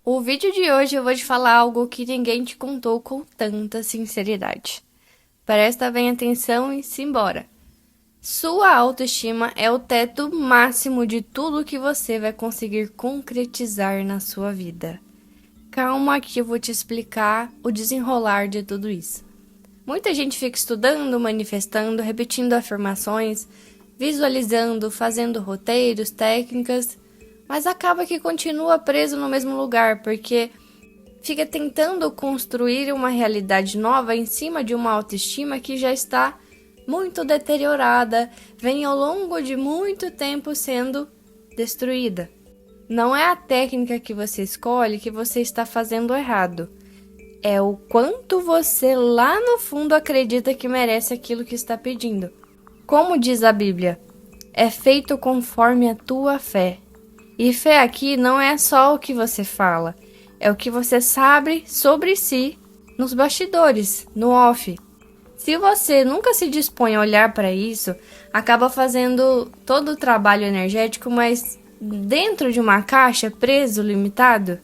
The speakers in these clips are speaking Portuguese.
O vídeo de hoje eu vou te falar algo que ninguém te contou com tanta sinceridade. Presta bem atenção e simbora. Sua autoestima é o teto máximo de tudo que você vai conseguir concretizar na sua vida. Calma que eu vou te explicar o desenrolar de tudo isso. Muita gente fica estudando, manifestando, repetindo afirmações, visualizando, fazendo roteiros, técnicas, mas acaba que continua preso no mesmo lugar, porque fica tentando construir uma realidade nova em cima de uma autoestima que já está muito deteriorada, vem ao longo de muito tempo sendo destruída. Não é a técnica que você escolhe que você está fazendo errado. É o quanto você lá no fundo acredita que merece aquilo que está pedindo. Como diz a Bíblia, é feito conforme a tua fé. E fé aqui não é só o que você fala, é o que você sabe sobre si nos bastidores, no off. Se você nunca se dispõe a olhar para isso, acaba fazendo todo o trabalho energético, mas dentro de uma caixa, preso, limitado.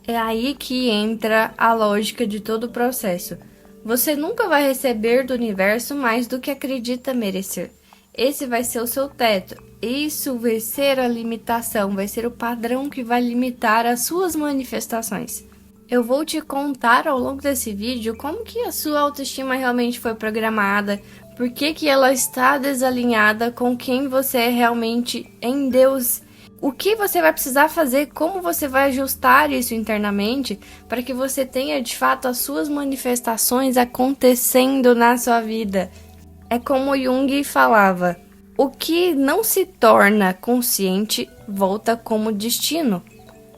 É aí que entra a lógica de todo o processo. Você nunca vai receber do universo mais do que acredita merecer. Esse vai ser o seu teto. Isso vai ser a limitação, vai ser o padrão que vai limitar as suas manifestações. Eu vou te contar ao longo desse vídeo como que a sua autoestima realmente foi programada, por que ela está desalinhada com quem você é realmente em Deus. O que você vai precisar fazer, como você vai ajustar isso internamente para que você tenha de fato as suas manifestações acontecendo na sua vida. É como Jung falava, o que não se torna consciente volta como destino.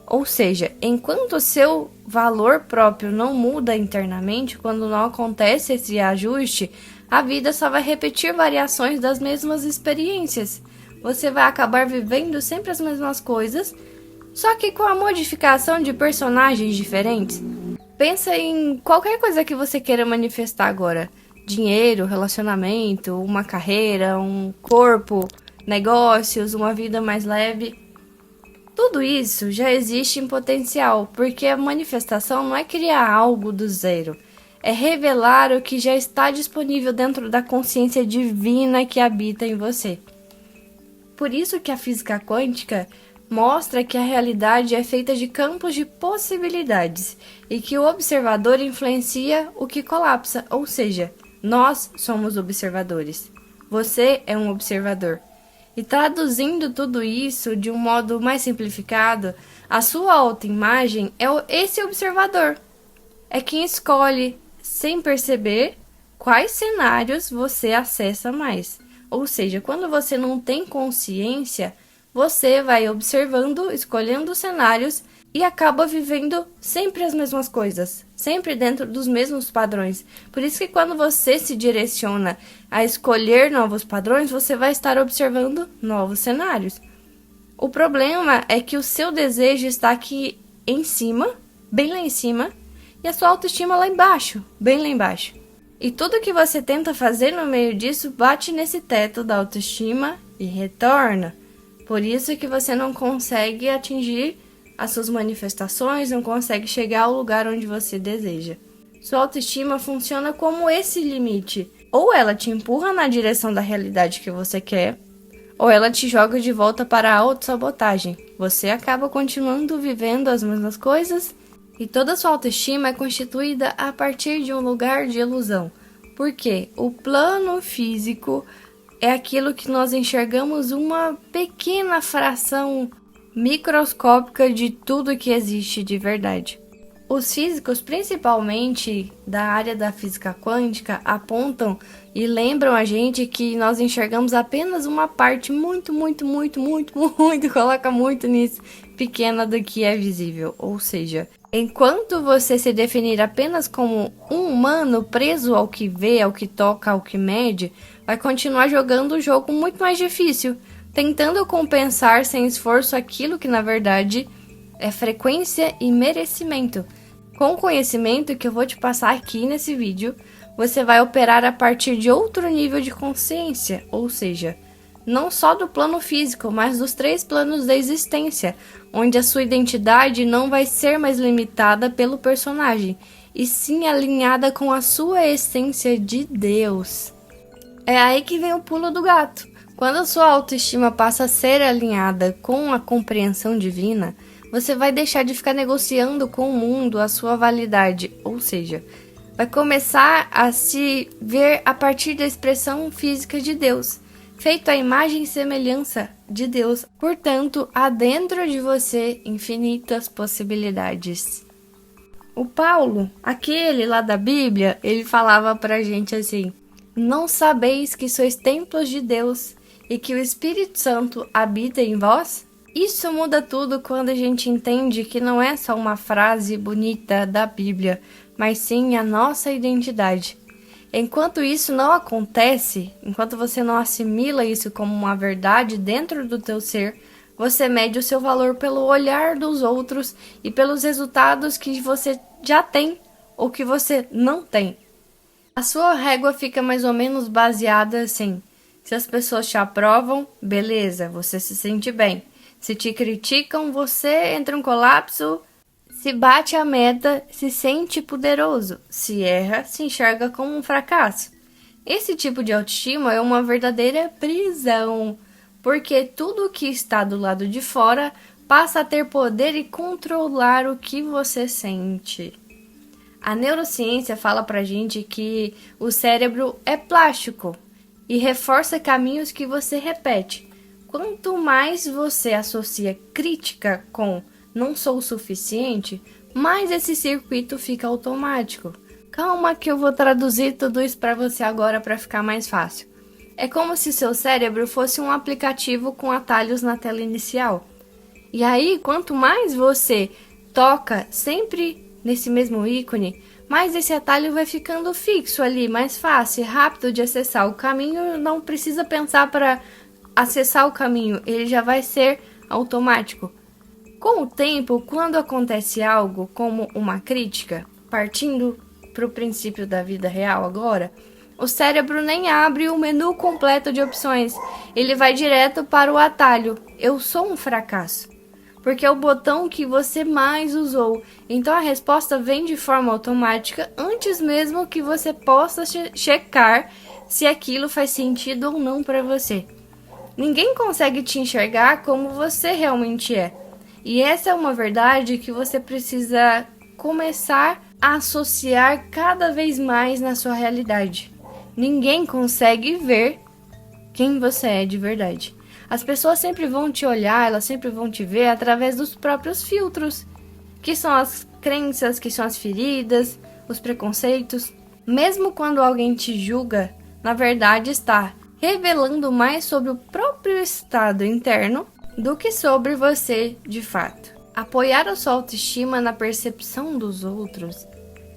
Ou seja, enquanto o seu valor próprio não muda internamente, quando não acontece esse ajuste, a vida só vai repetir variações das mesmas experiências. Você vai acabar vivendo sempre as mesmas coisas, só que com a modificação de personagens diferentes. Pensa em qualquer coisa que você queira manifestar agora. Dinheiro, relacionamento, uma carreira, um corpo, negócios, uma vida mais leve. Tudo isso já existe em potencial, porque a manifestação não é criar algo do zero. É revelar o que já está disponível dentro da consciência divina que habita em você. Por isso que a física quântica mostra que a realidade é feita de campos de possibilidades e que o observador influencia o que colapsa, ou seja, nós somos observadores. Você é um observador. E traduzindo tudo isso de um modo mais simplificado, a sua autoimagem é esse observador. É quem escolhe, sem perceber, quais cenários você acessa mais. Ou seja, quando você não tem consciência, você vai observando, escolhendo cenários e acaba vivendo sempre as mesmas coisas, sempre dentro dos mesmos padrões. Por isso que quando você se direciona a escolher novos padrões, você vai estar observando novos cenários. O problema é que o seu desejo está aqui em cima, bem lá em cima, e a sua autoestima lá embaixo, bem lá embaixo. E tudo que você tenta fazer no meio disso bate nesse teto da autoestima e retorna. Por isso que você não consegue atingir as suas manifestações, não consegue chegar ao lugar onde você deseja. Sua autoestima funciona como esse limite. Ou ela te empurra na direção da realidade que você quer, ou ela te joga de volta para a autossabotagem. Você acaba continuando vivendo as mesmas coisas. E toda a sua autoestima é constituída a partir de um lugar de ilusão. Porque o plano físico é aquilo que nós enxergamos uma pequena fração microscópica de tudo que existe de verdade. Os físicos, principalmente da área da física quântica, apontam e lembram a gente que nós enxergamos apenas uma parte muito, coloca muito nisso, pequena do que é visível. Ou seja, enquanto você se definir apenas como um humano preso ao que vê, ao que toca, ao que mede, vai continuar jogando o jogo muito mais difícil, tentando compensar sem esforço aquilo que na verdade é frequência e merecimento. Com o conhecimento que eu vou te passar aqui nesse vídeo, você vai operar a partir de outro nível de consciência, ou seja, não só do plano físico, mas dos 3 planos da existência, onde a sua identidade não vai ser mais limitada pelo personagem, e sim alinhada com a sua essência de Deus. É aí que vem o pulo do gato. Quando a sua autoestima passa a ser alinhada com a compreensão divina, você vai deixar de ficar negociando com o mundo a sua validade, ou seja, vai começar a se ver a partir da expressão física de Deus, feito à imagem e semelhança de Deus. Portanto, há dentro de você infinitas possibilidades. O Paulo, aquele lá da Bíblia, ele falava pra gente assim: não sabeis que sois templos de Deus e que o Espírito Santo habita em vós? Isso muda tudo quando a gente entende que não é só uma frase bonita da Bíblia, mas sim a nossa identidade. Enquanto isso não acontece, enquanto você não assimila isso como uma verdade dentro do teu ser, você mede o seu valor pelo olhar dos outros e pelos resultados que você já tem ou que você não tem. A sua régua fica mais ou menos baseada assim: se as pessoas te aprovam, beleza, você se sente bem. Se te criticam, você entra em colapso. Se bate a meta, se sente poderoso. Se erra, se enxerga como um fracasso. Esse tipo de autoestima é uma verdadeira prisão, porque tudo que está do lado de fora passa a ter poder e controlar o que você sente. A neurociência fala pra gente que o cérebro é plástico e reforça caminhos que você repete. Quanto mais você associa crítica com não sou o suficiente, mais esse circuito fica automático. Calma que eu vou traduzir tudo isso para você agora para ficar mais fácil. É como se seu cérebro fosse um aplicativo com atalhos na tela inicial. E aí, quanto mais você toca sempre nesse mesmo ícone, mais esse atalho vai ficando fixo ali, mais fácil, rápido de acessar. O caminho não precisa pensar para acessar o caminho, ele já vai ser automático. Com o tempo, quando acontece algo como uma crítica, partindo para o princípio da vida real agora, o cérebro nem abre o menu completo de opções, ele vai direto para o atalho. Eu sou um fracasso, porque é o botão que você mais usou. Então a resposta vem de forma automática antes mesmo que você possa checar se aquilo faz sentido ou não para você. Ninguém consegue te enxergar como você realmente é. E essa é uma verdade que você precisa começar a associar cada vez mais na sua realidade. Ninguém consegue ver quem você é de verdade. As pessoas sempre vão te olhar, elas sempre vão te ver através dos próprios filtros, que são as crenças, que são as feridas, os preconceitos. Mesmo quando alguém te julga, na verdade está revelando mais sobre o próprio estado interno do que sobre você de fato. Apoiar a sua autoestima na percepção dos outros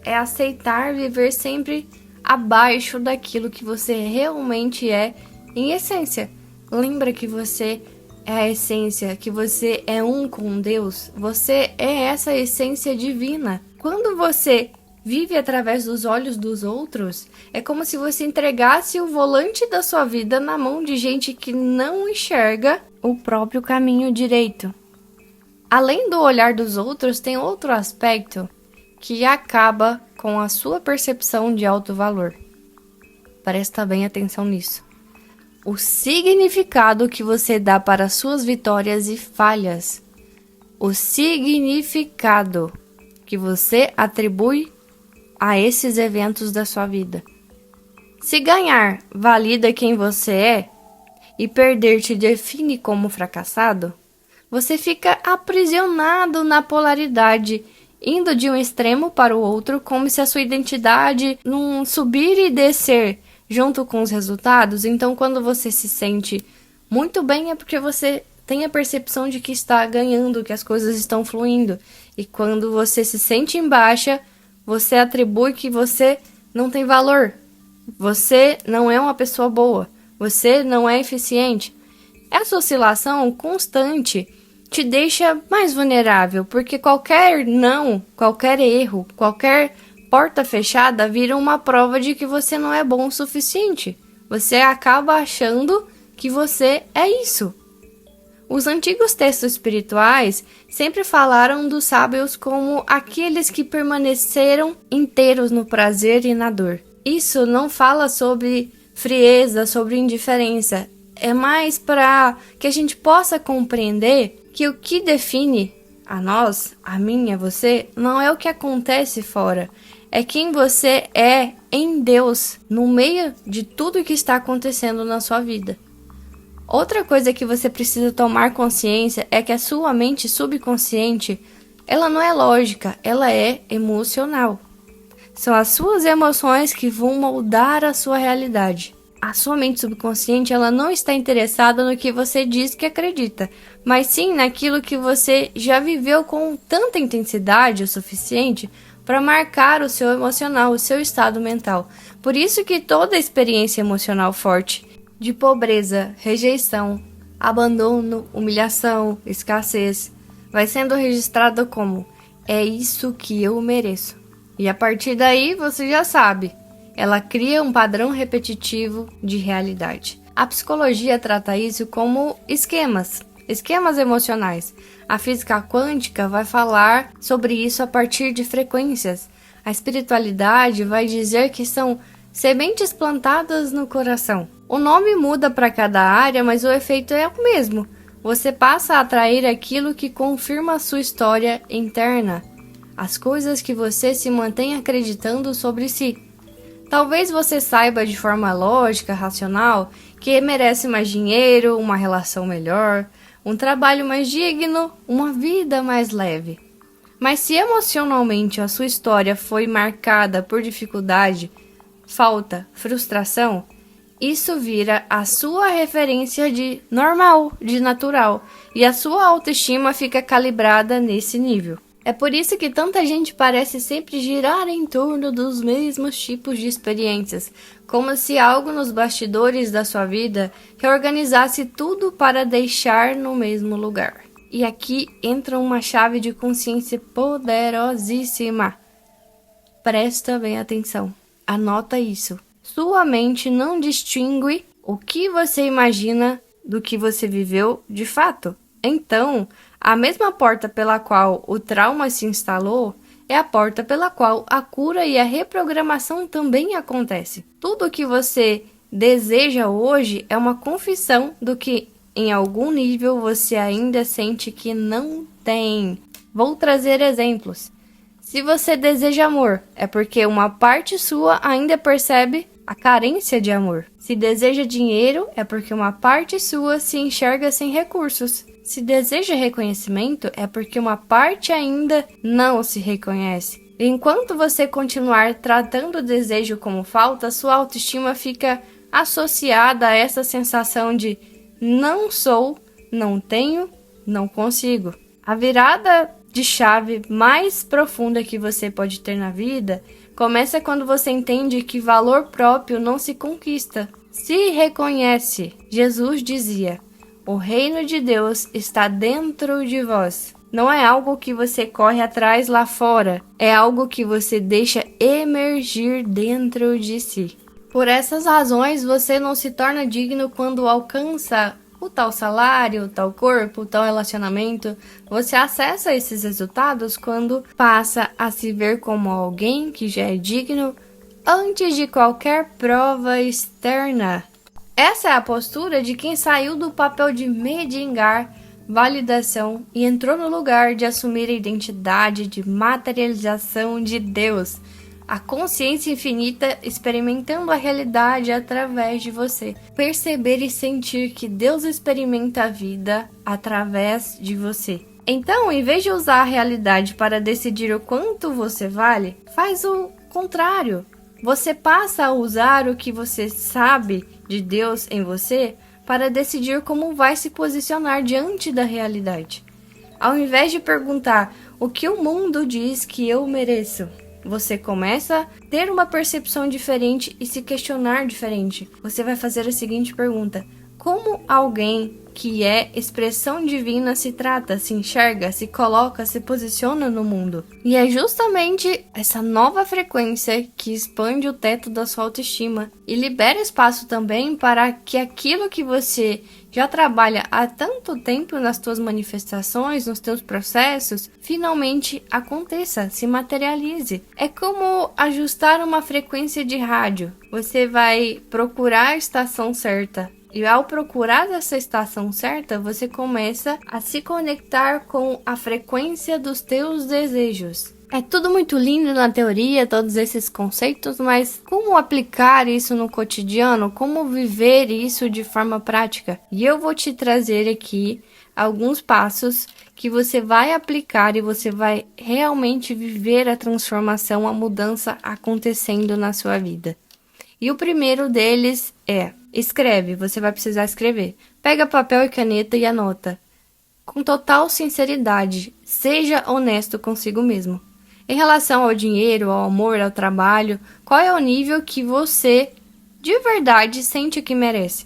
é aceitar viver sempre abaixo daquilo que você realmente é em essência. Lembra que você é a essência, que você é um com Deus, você é essa essência divina. Quando você vive através dos olhos dos outros, é como se você entregasse o volante da sua vida na mão de gente que não enxerga o próprio caminho direito. Além do olhar dos outros, tem outro aspecto que acaba com a sua percepção de alto valor. Presta bem atenção nisso. O significado que você dá para suas vitórias e falhas. O significado que você atribui a esses eventos da sua vida. Se ganhar valida quem você é e perder te define como fracassado, você fica aprisionado na polaridade, indo de um extremo para o outro, como se a sua identidade não subir e descer junto com os resultados. Então, quando você se sente muito bem, é porque você tem a percepção de que está ganhando, que as coisas estão fluindo. E quando você se sente em baixa, você atribui que você não tem valor. Você não é uma pessoa boa. Você não é eficiente. Essa oscilação constante te deixa mais vulnerável, porque qualquer não, qualquer erro, qualquer porta fechada vira uma prova de que você não é bom o suficiente. Você acaba achando que você é isso. Os antigos textos espirituais sempre falaram dos sábios como aqueles que permaneceram inteiros no prazer e na dor. Isso não fala sobre frieza, sobre indiferença. É mais para que a gente possa compreender que o que define a nós, a mim, a você, não é o que acontece fora. É quem você é em Deus, no meio de tudo que está acontecendo na sua vida. Outra coisa que você precisa tomar consciência é que a sua mente subconsciente, ela não é lógica, ela é emocional. São as suas emoções que vão moldar a sua realidade. A sua mente subconsciente, ela não está interessada no que você diz que acredita, mas sim naquilo que você já viveu com tanta intensidade o suficiente para marcar o seu emocional, o seu estado mental. Por isso que toda experiência emocional forte de pobreza, rejeição, abandono, humilhação, escassez, vai sendo registrado como é isso que eu mereço. E a partir daí você já sabe, ela cria um padrão repetitivo de realidade. A psicologia trata isso como esquemas emocionais. A física quântica vai falar sobre isso a partir de frequências. A espiritualidade vai dizer que são sementes plantadas no coração. O nome muda para cada área, mas o efeito é o mesmo. Você passa a atrair aquilo que confirma a sua história interna, as coisas que você se mantém acreditando sobre si. Talvez você saiba de forma lógica, racional, que merece mais dinheiro, uma relação melhor, um trabalho mais digno, uma vida mais leve. Mas se emocionalmente a sua história foi marcada por dificuldade, falta, frustração, isso vira a sua referência de normal, de natural, e a sua autoestima fica calibrada nesse nível. É por isso que tanta gente parece sempre girar em torno dos mesmos tipos de experiências, como se algo nos bastidores da sua vida reorganizasse tudo para deixar no mesmo lugar. E aqui entra uma chave de consciência poderosíssima. Presta bem atenção, anota isso. Sua mente não distingue o que você imagina do que você viveu de fato. Então, a mesma porta pela qual o trauma se instalou é a porta pela qual a cura e a reprogramação também acontece. Tudo o que você deseja hoje é uma confissão do que, em algum nível, você ainda sente que não tem. Vou trazer exemplos. Se você deseja amor, é porque uma parte sua ainda percebe a carência de amor. Se deseja dinheiro, é porque uma parte sua se enxerga sem recursos. Se deseja reconhecimento, é porque uma parte ainda não se reconhece. Enquanto você continuar tratando o desejo como falta, sua autoestima fica associada a essa sensação de não sou, não tenho, não consigo. A virada de chave mais profunda que você pode ter na vida começa quando você entende que valor próprio não se conquista, se reconhece. Jesus dizia: o reino de Deus está dentro de vós. Não é algo que você corre atrás lá fora, é algo que você deixa emergir dentro de si. Por essas razões, você não se torna digno quando alcança o tal salário, o tal corpo, o tal relacionamento. Você acessa esses resultados quando passa a se ver como alguém que já é digno antes de qualquer prova externa. Essa é a postura de quem saiu do papel de mendigar validação e entrou no lugar de assumir a identidade de materialização de Deus, a consciência infinita experimentando a realidade através de você. Perceber e sentir que Deus experimenta a vida através de você. Então, em vez de usar a realidade para decidir o quanto você vale, faz o contrário. Você passa a usar o que você sabe de Deus em você para decidir como vai se posicionar diante da realidade. Ao invés de perguntar o que o mundo diz que eu mereço, você começa a ter uma percepção diferente e se questionar diferente. Você vai fazer a seguinte pergunta: como alguém que é expressão divina se trata, se enxerga, se coloca, se posiciona no mundo. E é justamente essa nova frequência que expande o teto da sua autoestima e libera espaço também para que aquilo que você já trabalha há tanto tempo nas suas manifestações, nos seus processos, finalmente aconteça, se materialize. É como ajustar uma frequência de rádio. Você vai procurar a estação certa. E ao procurar essa estação certa, você começa a se conectar com a frequência dos teus desejos. É tudo muito lindo na teoria, todos esses conceitos, mas como aplicar isso no cotidiano? Como viver isso de forma prática? E eu vou te trazer aqui alguns passos que você vai aplicar e você vai realmente viver a transformação, a mudança acontecendo na sua vida. E o primeiro deles é: escreve, você vai precisar escrever. Pega papel e caneta e anota. Com total sinceridade, seja honesto consigo mesmo. Em relação ao dinheiro, ao amor, ao trabalho, qual é o nível que você de verdade sente que merece?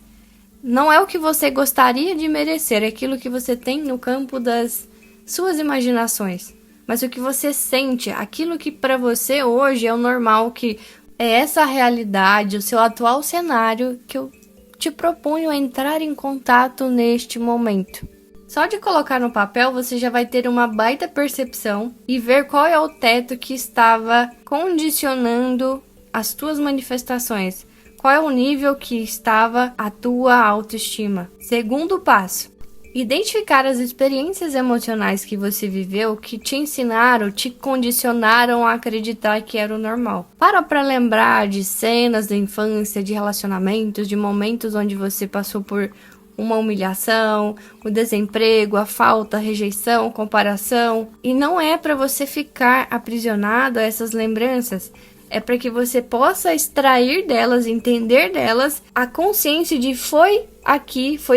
Não é o que você gostaria de merecer, é aquilo que você tem no campo das suas imaginações. Mas o que você sente, aquilo que para você hoje é o normal, que é essa realidade, o seu atual cenário que eu te proponho a entrar em contato neste momento. Só de colocar no papel você já vai ter uma baita percepção e ver qual é o teto que estava condicionando as tuas manifestações. Qual é o nível que estava a tua autoestima. Segundo passo: identificar as experiências emocionais que você viveu que te ensinaram, te condicionaram a acreditar que era o normal. Para lembrar de cenas da infância, de relacionamentos, de momentos onde você passou por uma humilhação, o desemprego, a falta, a rejeição, comparação. E não é para você ficar aprisionado a essas lembranças. É para que você possa extrair delas, entender delas, a consciência de foi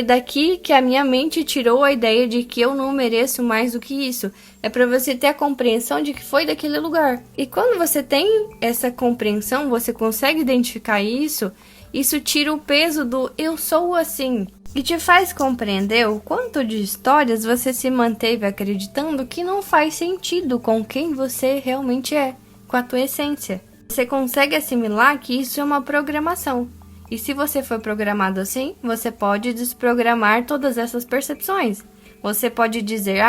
daqui que a minha mente tirou a ideia de que eu não mereço mais do que isso. É para você ter a compreensão de que foi daquele lugar. E quando você tem essa compreensão, você consegue identificar isso tira o peso do eu sou assim. E te faz compreender o quanto de histórias você se manteve acreditando que não faz sentido com quem você realmente é, com a tua essência. Você consegue assimilar que isso é uma programação. E se você foi programado assim, você pode desprogramar todas essas percepções. Você pode dizer,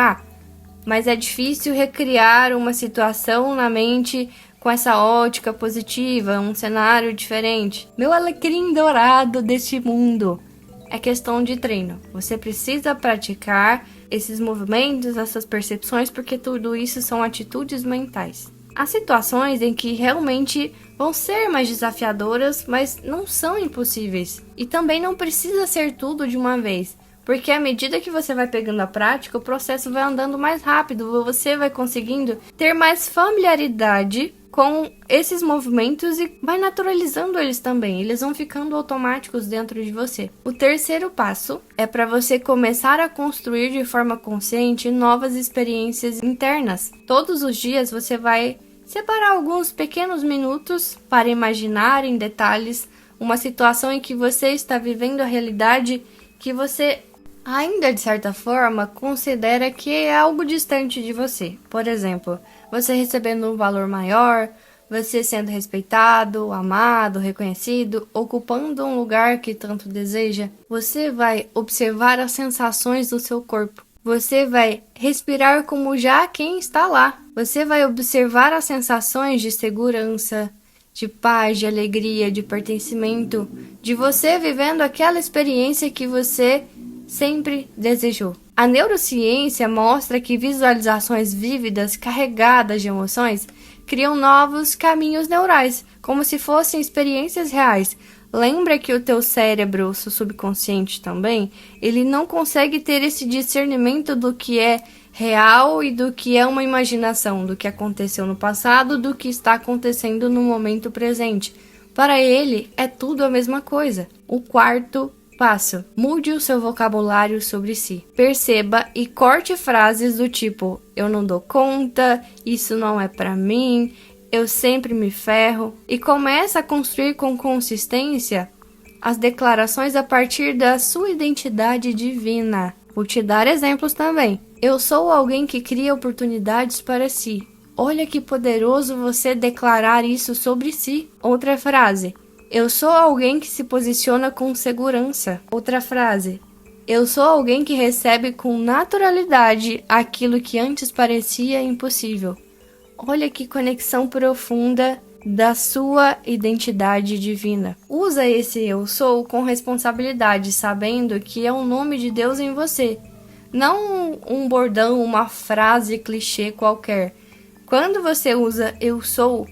mas é difícil recriar uma situação na mente com essa ótica positiva, um cenário diferente. Meu alecrim dourado deste mundo. É questão de treino. Você precisa praticar esses movimentos, essas percepções, porque tudo isso são atitudes mentais. Há situações em que realmente vão ser mais desafiadoras, mas não são impossíveis. E também não precisa ser tudo de uma vez, porque à medida que você vai pegando a prática, o processo vai andando mais rápido, você vai conseguindo ter mais familiaridade com esses movimentos e vai naturalizando eles também, eles vão ficando automáticos dentro de você. O terceiro passo é para você começar a construir de forma consciente novas experiências internas. Todos os dias você vai separar alguns pequenos minutos para imaginar em detalhes uma situação em que você está vivendo a realidade que você ainda, de certa forma, considera que é algo distante de você. Por exemplo, você recebendo um valor maior, você sendo respeitado, amado, reconhecido, ocupando um lugar que tanto deseja. Você vai observar as sensações do seu corpo. Você vai respirar como já quem está lá. Você vai observar as sensações de segurança, de paz, de alegria, de pertencimento, de você vivendo aquela experiência que você sempre desejou. A neurociência mostra que visualizações vívidas, carregadas de emoções, criam novos caminhos neurais, como se fossem experiências reais. Lembra que o teu cérebro, o seu subconsciente também, ele não consegue ter esse discernimento do que é real e do que é uma imaginação, do que aconteceu no passado, do que está acontecendo no momento presente. Para ele, é tudo a mesma coisa. O quarto passo: mude o seu vocabulário sobre si. Perceba e corte frases do tipo: eu não dou conta, isso não é pra mim, eu sempre me ferro. E começa a construir com consistência as declarações a partir da sua identidade divina. Vou te dar exemplos também. Eu sou alguém que cria oportunidades para si. Olha que poderoso você declarar isso sobre si. Outra frase. Eu sou alguém que se posiciona com segurança. Outra frase. Eu sou alguém que recebe com naturalidade aquilo que antes parecia impossível. Olha que conexão profunda da sua identidade divina. Usa esse eu sou com responsabilidade, sabendo que é o nome de Deus em você. Não um bordão, uma frase clichê qualquer. Quando você usa eu sou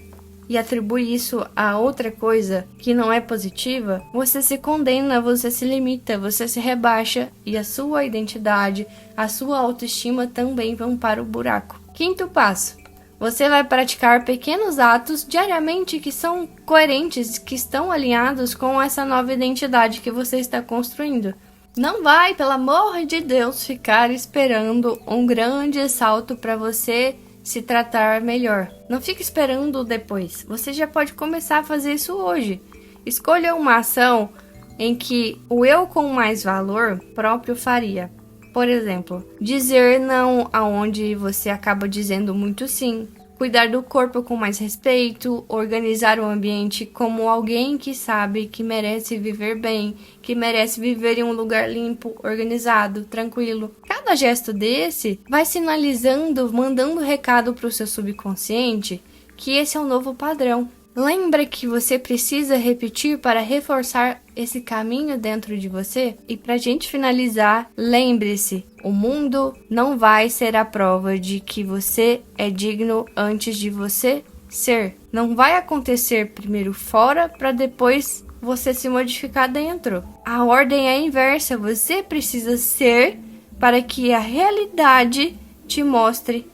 e atribui isso a outra coisa que não é positiva, você se condena, você se limita, você se rebaixa e a sua identidade, a sua autoestima também vão para o buraco. Quinto passo. Você vai praticar pequenos atos diariamente que são coerentes, que estão alinhados com essa nova identidade que você está construindo. Não vai, pelo amor de Deus, ficar esperando um grande salto para você se tratar melhor. Não fique esperando depois. Você já pode começar a fazer isso hoje. Escolha uma ação em que o eu com mais valor próprio faria. Por exemplo, dizer não aonde você acaba dizendo muito sim. Cuidar do corpo com mais respeito, organizar o ambiente como alguém que sabe que merece viver bem, que merece viver em um lugar limpo, organizado, tranquilo. Cada gesto desse vai sinalizando, mandando recado para o seu subconsciente que esse é um novo padrão. Lembra que você precisa repetir para reforçar esse caminho dentro de você? E pra gente finalizar, lembre-se, o mundo não vai ser a prova de que você é digno antes de você ser. Não vai acontecer primeiro fora para depois você se modificar dentro. A ordem é inversa, você precisa ser para que a realidade te mostre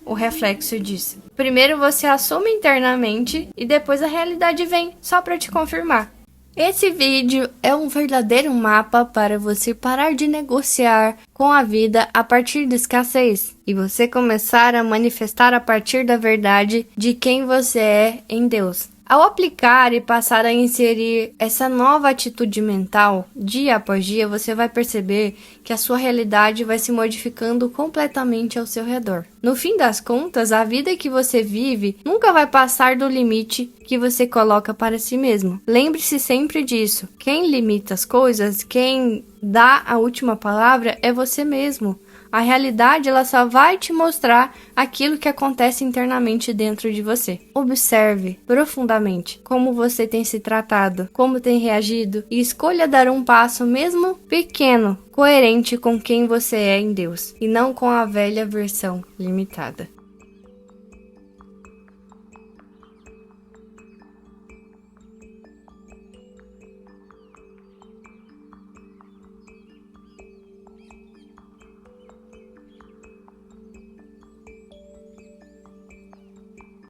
o reflexo disso. Primeiro você assume internamente e depois a realidade vem, só para te confirmar. Esse vídeo é um verdadeiro mapa para você parar de negociar com a vida a partir da escassez e você começar a manifestar a partir da verdade de quem você é em Deus. Ao aplicar e passar a inserir essa nova atitude mental, dia após dia, você vai perceber que a sua realidade vai se modificando completamente ao seu redor. No fim das contas, a vida que você vive nunca vai passar do limite que você coloca para si mesmo. Lembre-se sempre disso. Quem limita as coisas, quem dá a última palavra é você mesmo. A realidade ela só vai te mostrar aquilo que acontece internamente dentro de você. Observe profundamente como você tem se tratado, como tem reagido e escolha dar um passo mesmo pequeno, coerente com quem você é em Deus e não com a velha versão limitada.